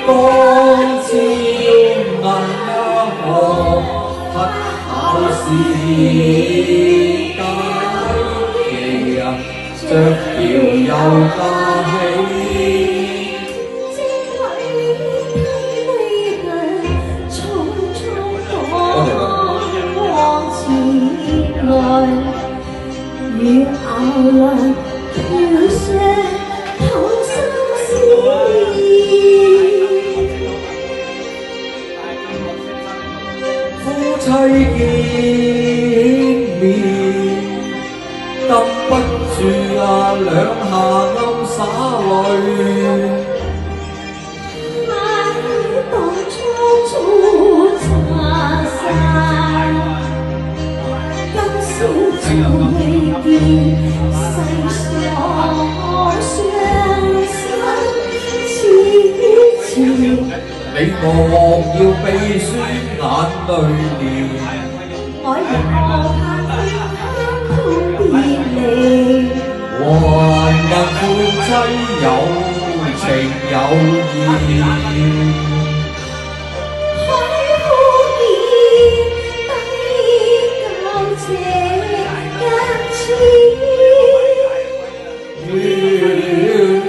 光照銀亮河，乞巧是佳期啊，雀橋又架起。雨熬來飄雪透心思，夫妻見面，禁不住啊兩下暗灑淚。喺當初早茶散，今宵再見，世上相思似前。你莫要鼻酸眼淚了，我也怕天空別離。還問夫妻有情有義。海好見，低教這間似，願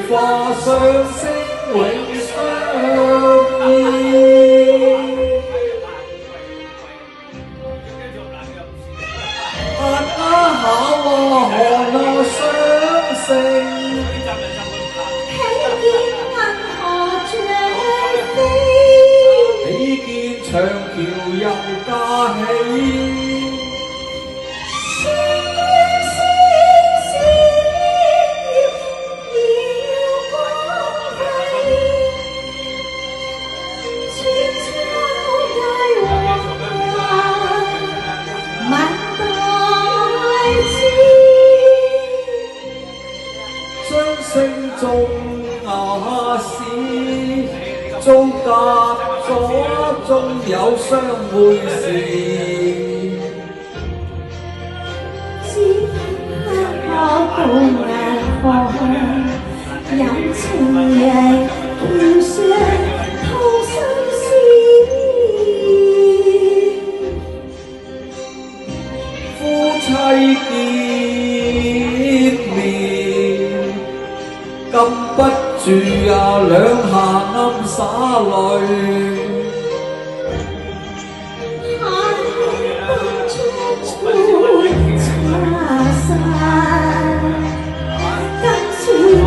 化相識永相依。考啊看啊相勝，睇見銀河像飛，你見長橋又架起。將聲中雅士，遭夾咗終有相會時。只怕我共眼看，有情人飄雪透心思。夫妻見面，禁不住啊兩下暗灑淚。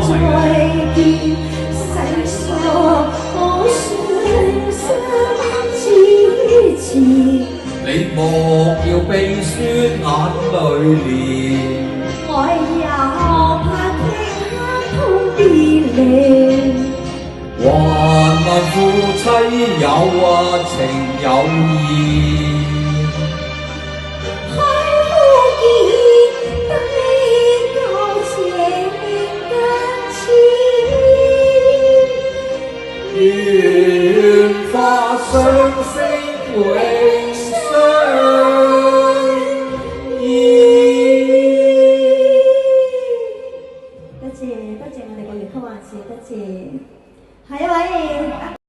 再見，世上可算相似前。你莫要鼻酸眼淚了，我也怕天空別離。還問夫妻有情有義。願化相識永